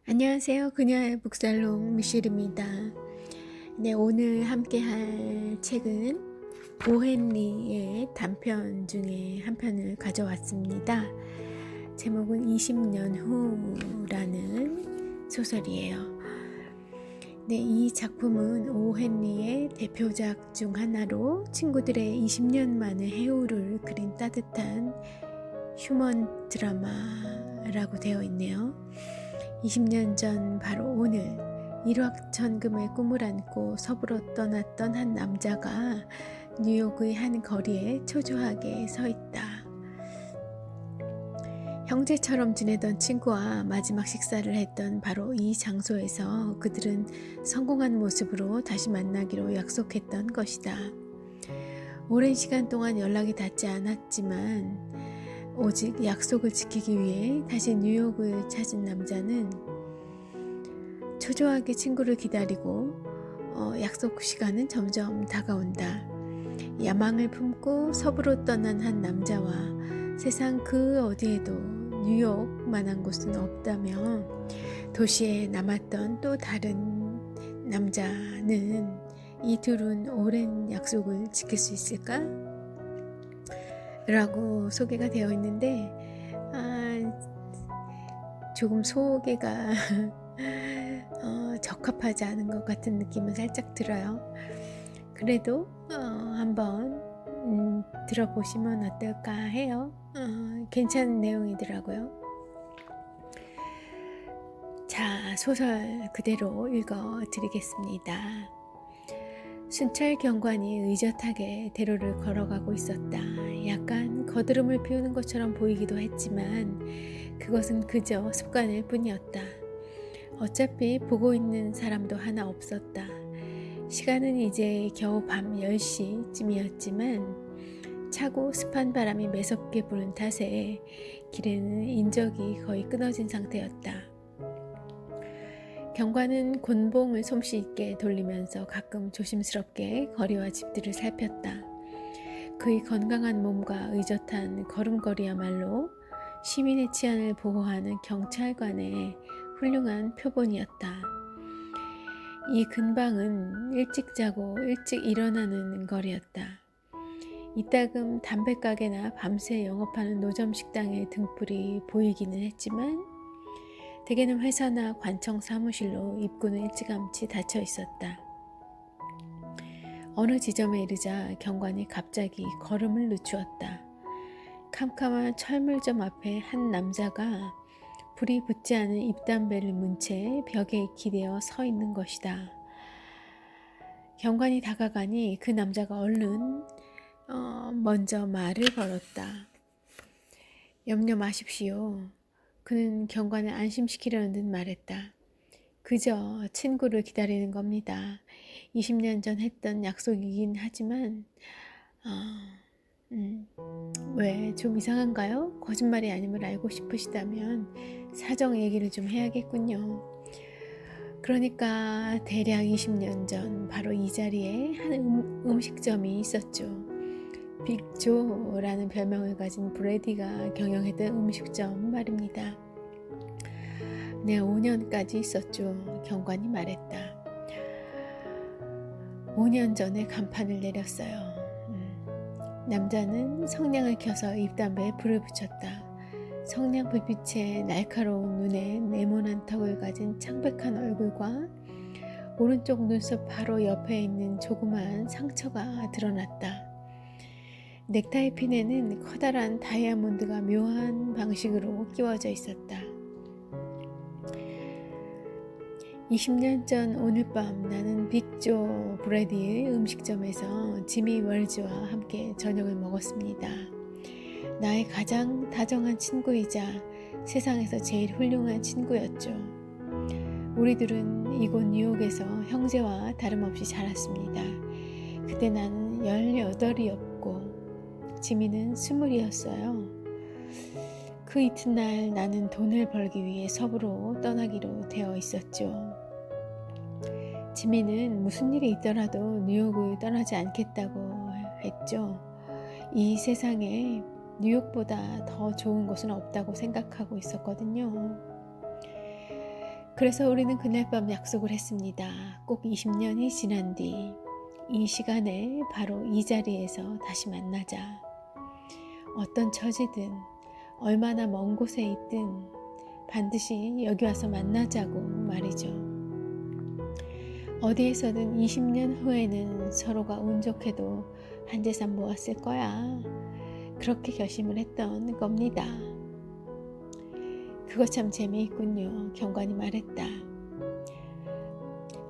안녕하세요. 그녀의 북살롱 미셸입니다. 네, 오늘 함께 할 책은 오헨리의 단편 중에 한 편을 가져왔습니다. 제목은 20년 후라는 소설이에요. 네, 이 작품은 오헨리의 대표작 중 하나로 친구들의 20년 만의 해오를 그린 따뜻한 휴먼 드라마라고 되어 있네요. 20년 전 바로 오늘 일확천금의 꿈을 안고 서부로 떠났던 한 남자가 뉴욕의 한 거리에 초조하게 서 있다. 형제처럼 지내던 친구와 마지막 식사를 했던 바로 이 장소에서 그들은 성공한 모습으로 다시 만나기로 약속했던 것이다. 오랜 시간 동안 연락이 닿지 않았지만 오직 약속을 지키기 위해 다시 뉴욕을 찾은 남자는 초조하게 친구를 기다리고 약속 시간은 점점 다가온다. 야망을 품고 서부로 떠난 한 남자와 세상 그 어디에도 뉴욕만한 곳은 없다며 도시에 남았던 또 다른 남자는 이 둘은 오랜 약속을 지킬 수 있을까? 라고 소개가 되어 있는데 조금 소개가 적합하지 않은 것 같은 느낌은 살짝 들어요. 그래도 한번 들어보시면 어떨까 해요. 괜찮은 내용이더라고요. 자, 소설 그대로 읽어 드리겠습니다. 순찰 경관이 의젓하게 대로를 걸어가고 있었다. 약간 거드름을 피우는 것처럼 보이기도 했지만 그것은 그저 습관일 뿐이었다. 어차피 보고 있는 사람도 하나 없었다. 시간은 이제 겨우 밤 10시쯤이었지만 차고 습한 바람이 매섭게 부는 탓에 길에는 인적이 거의 끊어진 상태였다. 경관은 곤봉을 솜씨 있게 돌리면서 가끔 조심스럽게 거리와 집들을 살폈다. 그의 건강한 몸과 의젓한 걸음걸이야말로 시민의 치안을 보호하는 경찰관의 훌륭한 표본이었다. 이 근방은 일찍 자고 일찍 일어나는 거리였다. 이따금 담배가게나 밤새 영업하는 노점 식당의 등불이 보이기는 했지만 대개는 회사나 관청 사무실로 입구는 일찌감치 닫혀 있었다. 어느 지점에 이르자 경관이 갑자기 걸음을 늦추었다. 캄캄한 철물점 앞에 한 남자가 불이 붙지 않은 입담배를 문 채 벽에 기대어 서 있는 것이다. 경관이 다가가니 그 남자가 얼른 먼저 말을 걸었다. 염려 마십시오. 그는 경관을 안심시키려는 듯 말했다. 그저 친구를 기다리는 겁니다. 20년 전 했던 약속이긴 하지만 왜 좀 이상한가요? 거짓말이 아님을 알고 싶으시다면 사정 얘기를 좀 해야겠군요. 그러니까 대략 20년 전 바로 이 자리에 한 음식점이 있었죠. 빅조라는 별명을 가진 브래디가 경영했던 음식점 말입니다. 네, 5년까지 있었죠. 경관이 말했다. 5년 전에 간판을 내렸어요. 남자는 성냥을 켜서 입담배에 불을 붙였다. 성냥 불빛에 날카로운 눈에 네모난 턱을 가진 창백한 얼굴과 오른쪽 눈썹 바로 옆에 있는 조그마한 상처가 드러났다. 넥타이 핀에는 커다란 다이아몬드가 묘한 방식으로 끼워져 있었다. 20년 전 오늘 밤 나는 빅조 브래디의 음식점에서 지미 월즈와 함께 저녁을 먹었습니다. 나의 가장 다정한 친구이자 세상에서 제일 훌륭한 친구였죠. 우리들은 이곳 뉴욕에서 형제와 다름없이 자랐습니다. 그때 나는 18이었고 지미는 20이었어요. 그 이튿날 나는 돈을 벌기 위해 서부로 떠나기로 되어 있었죠. 지미는 무슨 일이 있더라도 뉴욕을 떠나지 않겠다고 했죠. 이 세상에 뉴욕보다 더 좋은 곳은 없다고 생각하고 있었거든요. 그래서 우리는 그날 밤 약속을 했습니다. 꼭 20년이 지난 뒤 이 시간에 바로 이 자리에서 다시 만나자. 어떤 처지든 얼마나 먼 곳에 있든 반드시 여기 와서 만나자고 말이죠. 어디에서든 20년 후에는 서로가 운 좋게도 한 재산 모았을 거야. 그렇게 결심을 했던 겁니다. 그거 참 재미있군요. 경관이 말했다.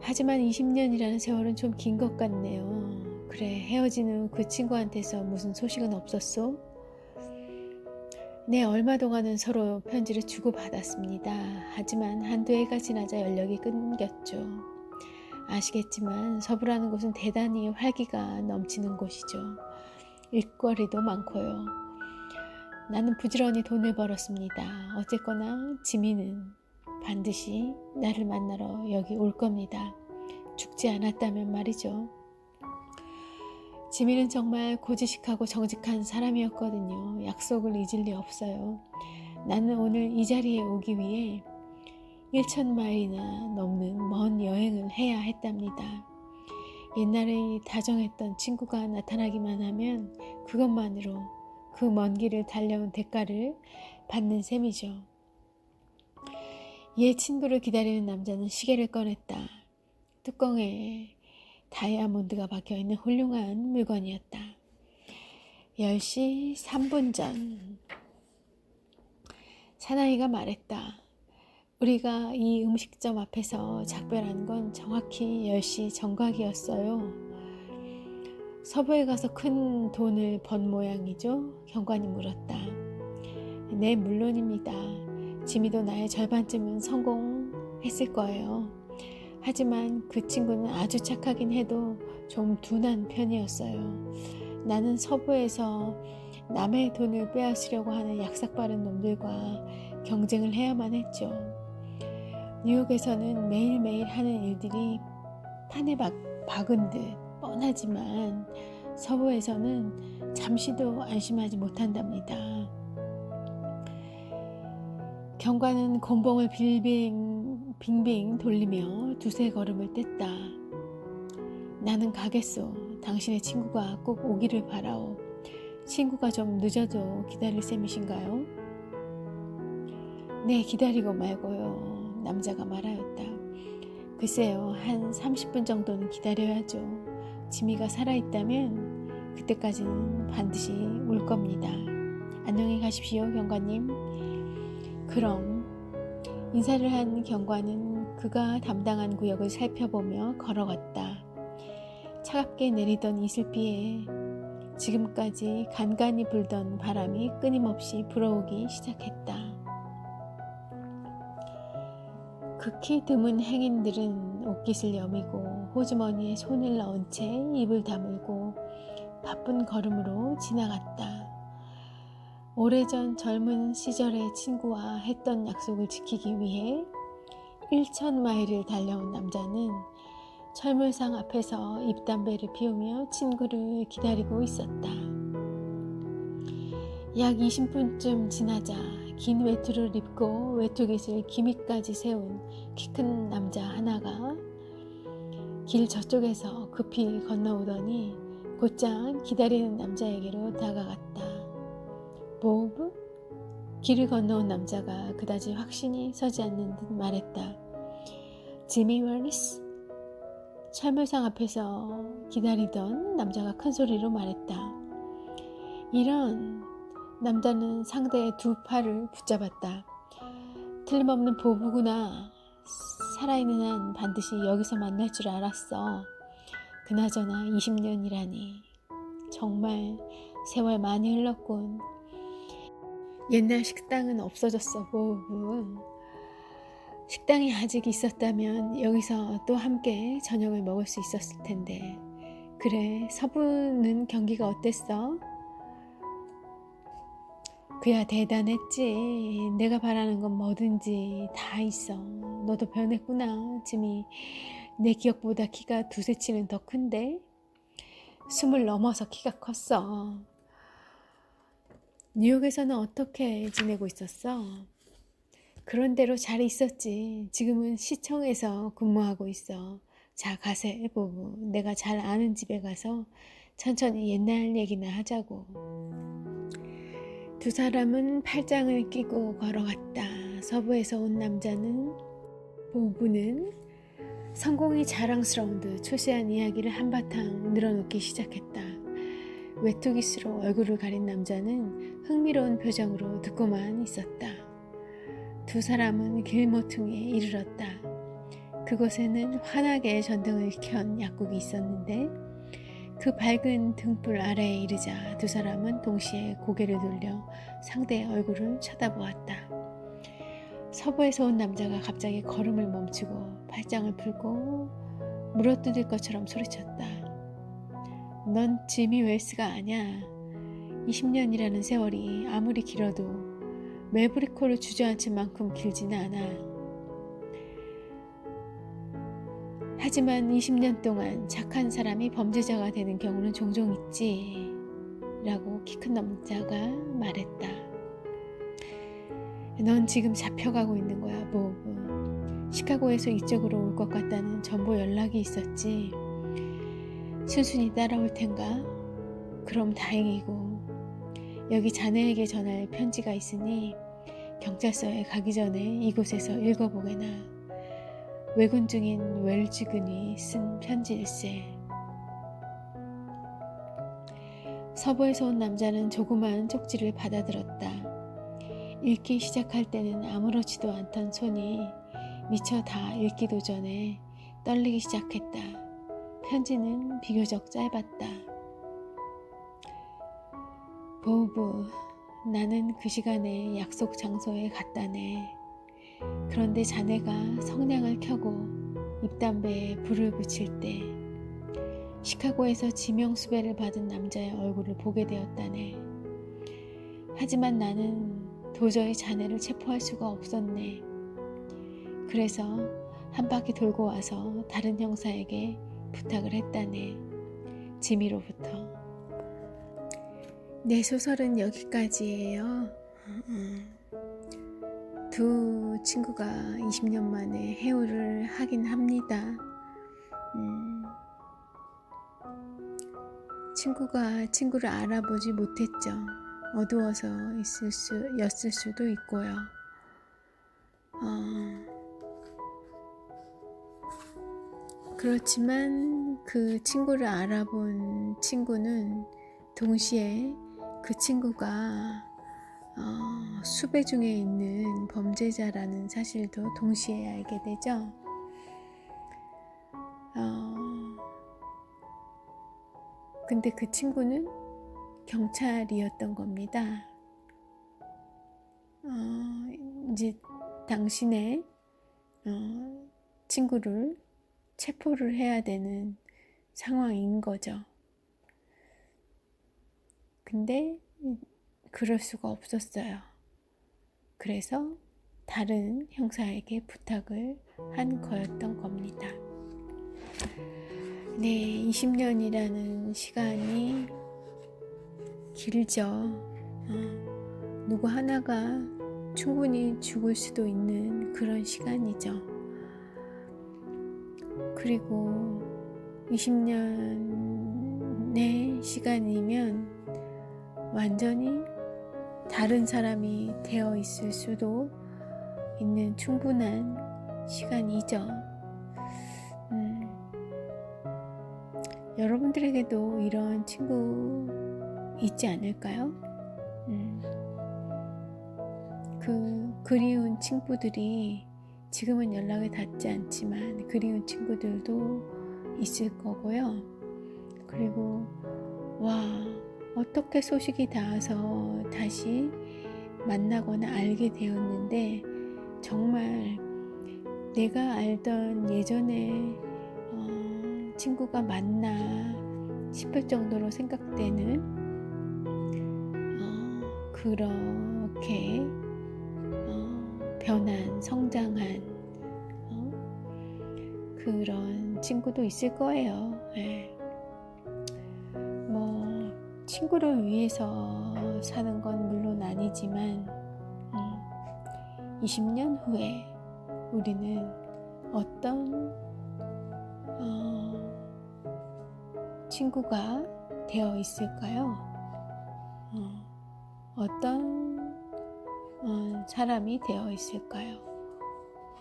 하지만 20년이라는 세월은 좀 긴 것 같네요. 그래, 헤어진 후 그 친구한테서 무슨 소식은 없었소? 네, 얼마 동안은 서로 편지를 주고받았습니다. 하지만 한두 해가 지나자 연락이 끊겼죠. 아시겠지만 서부라는 곳은 대단히 활기가 넘치는 곳이죠. 일거리도 많고요. 나는 부지런히 돈을 벌었습니다. 어쨌거나 지민은 반드시 나를 만나러 여기 올 겁니다. 죽지 않았다면 말이죠. 지민은 정말 고지식하고 정직한 사람이었거든요. 약속을 잊을 리 없어요. 나는 오늘 이 자리에 오기 위해 1,000마일이나 넘는 먼 여행을 해야 했답니다. 옛날에 다정했던 친구가 나타나기만 하면 그것만으로 그 먼 길을 달려온 대가를 받는 셈이죠. 옛 친구를 기다리는 남자는 시계를 꺼냈다. 뚜껑에 다이아몬드가 박혀있는 훌륭한 물건이었다. 10시 3분 전 사나이가 말했다. 우리가 이 음식점 앞에서 작별한 건 정확히 10시 정각이었어요. 서부에 가서 큰 돈을 번 모양이죠? 경관이 물었다. 네, 물론입니다. 지미도 나의 절반쯤은 성공했을 거예요. 하지만 그 친구는 아주 착하긴 해도 좀 둔한 편이었어요. 나는 서부에서 남의 돈을 빼앗으려고 하는 약삭빠른 놈들과 경쟁을 해야만 했죠. 뉴욕에서는 매일매일 하는 일들이 판에 박은 듯 뻔하지만 서부에서는 잠시도 안심하지 못한답니다. 경관은 곤봉을 빙빙 돌리며 두세 걸음을 뗐다. 나는 가겠소. 당신의 친구가 꼭 오기를 바라오. 친구가 좀 늦어도 기다릴 셈이신가요? 네, 기다리고 말고요. 남자가 말하였다. 글쎄요, 한 30분 정도는 기다려야죠. 지미가 살아있다면 그때까지는 반드시 올 겁니다. 안녕히 가십시오, 경관님. 그럼 인사를 한 경관은 그가 담당한 구역을 살펴보며 걸어갔다. 차갑게 내리던 이슬비에 지금까지 간간히 불던 바람이 끊임없이 불어오기 시작했다. 극히 드문 행인들은 옷깃을 여미고 호주머니에 손을 넣은 채 입을 다물고 바쁜 걸음으로 지나갔다. 오래전 젊은 시절의 친구와 했던 약속을 지키기 위해 1,000마일을 달려온 남자는 철물상 앞에서 입담배를 피우며 친구를 기다리고 있었다. 약 20분쯤 지나자 긴 외투를 입고 외투깃을 기미까지 세운 키 큰 남자 하나가 길 저쪽에서 급히 건너오더니 곧장 기다리는 남자에게로 다가갔다. 보브? 길을 건너온 남자가 그다지 확신이 서지 않는 듯 말했다. 지미 웰리스? 철물상 앞에서 기다리던 남자가 큰 소리로 말했다. 이런. 남자는 상대의 두 팔을 붙잡았다. 틀림없는 보부구나. 살아있는 한 반드시 여기서 만날 줄 알았어. 그나저나 20년이라니. 정말 세월 많이 흘렀군. 옛날 식당은 없어졌어, 보부. 식당이 아직 있었다면 여기서 또 함께 저녁을 먹을 수 있었을 텐데. 그래, 서부는 경기가 어땠어? 그야 대단했지. 내가 바라는 건 뭐든지 다 있어. 너도 변했구나. 지미 내 기억보다 키가 두세 치는 더 큰데 20 넘어서 키가 컸어. 뉴욕에서는 어떻게 지내고 있었어? 그런 대로 잘 있었지. 지금은 시청에서 근무하고 있어. 자, 가세, 부부. 내가 잘 아는 집에 가서 천천히 옛날 얘기나 하자고. 두 사람은 팔짱을 끼고 걸어갔다. 서부에서 온 남자는, 부부는 성공이 자랑스러운 듯 초시한 이야기를 한바탕 늘어놓기 시작했다. 외투기스로 얼굴을 가린 남자는 흥미로운 표정으로 듣고만 있었다. 두 사람은 길모퉁이에 이르렀다. 그곳에는 환하게 전등을 켠 약국이 있었는데 그 밝은 등불 아래에 이르자 두 사람은 동시에 고개를 돌려 상대의 얼굴을 쳐다보았다. 서부에서 온 남자가 갑자기 걸음을 멈추고 팔짱을 풀고 물어뜯을 것처럼 소리쳤다. 넌 지미 웰스가 아냐. 20년이라는 세월이 아무리 길어도 매부리코를 주저앉을 만큼 길지는 않아. 하지만 20년 동안 착한 사람이 범죄자가 되는 경우는 종종 있지. 라고 키 큰 남자가 말했다. 넌 지금 잡혀가고 있는 거야, 보브. 시카고에서 이쪽으로 올 것 같다는 정보 연락이 있었지. 순순히 따라올 텐가? 그럼 다행이고. 여기 자네에게 전할 편지가 있으니 경찰서에 가기 전에 이곳에서 읽어보게나. 외군 중인 웰즈군이 쓴 편지일세. 서부에서 온 남자는 조그마한 쪽지를 받아들었다. 읽기 시작할 때는 아무렇지도 않던 손이 미처 다 읽기도 전에 떨리기 시작했다. 편지는 비교적 짧았다. 보브, 나는 그 시간에 약속 장소에 갔다네. 그런데 자네가 성냥을 켜고 잎담배에 불을 붙일 때 시카고에서 지명수배를 받은 남자의 얼굴을 보게 되었다네. 하지만 나는 도저히 자네를 체포할 수가 없었네. 그래서 한 바퀴 돌고 와서 다른 형사에게 부탁을 했다네. 지미로부터. 내 소설은 여기까지예요. 두 친구가 20년 만에 해오를 하긴 합니다. 친구가 친구를 알아보지 못했죠. 어두워서 였을 수도 있고요. 그렇지만 그 친구를 알아본 친구는 동시에 그 친구가 수배 중에 있는 범죄자라는 사실도 동시에 알게 되죠. 근데 그 친구는 경찰이었던 겁니다. 이제 당신의 친구를 체포를 해야 되는 상황인 거죠. 근데 그럴 수가 없었어요. 그래서 다른 형사에게 부탁을 한 거였던 겁니다. 네, 20년이라는 시간이 길죠. 누구 하나가 충분히 죽을 수도 있는 그런 시간이죠. 그리고 20년의 시간이면 완전히 다른 사람이 되어 있을 수도 있는 충분한 시간이죠. 여러분들에게도 이런 친구 있지 않을까요? 그 그리운 친구들이 지금은 연락이 닿지 않지만 그리운 친구들도 있을 거고요. 그리고 어떻게 소식이 닿아서 다시 만나거나 알게 되었는데 정말 내가 알던 예전에 친구가 맞나 싶을 정도로 생각되는 그렇게 변한, 성장한 그런 친구도 있을 거예요. 네. 친구를 위해서 사는 건 물론 아니지만 20년 후에 우리는 어떤 친구가 되어 있을까요? 어떤 사람이 되어 있을까요?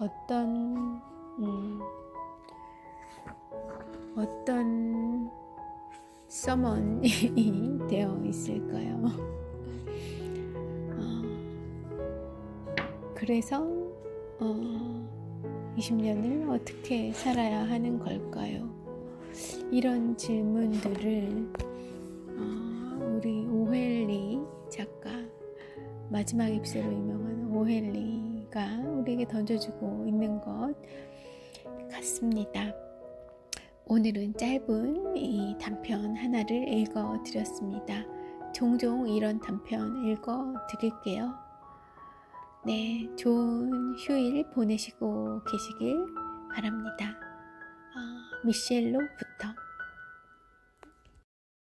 어떤 someone이 되어 있을까요? 그래서 20년을 어떻게 살아야 하는 걸까요? 이런 질문들을 우리 오헬리 작가, 마지막 입술로 유명한 오헬리가 우리에게 던져주고 있는 것 같습니다. 오늘은 짧은 이 단편 하나를 읽어 드렸습니다. 종종 이런 단편 읽어 드릴게요. 네, 좋은 휴일 보내시고 계시길 바랍니다. 미셸로부터.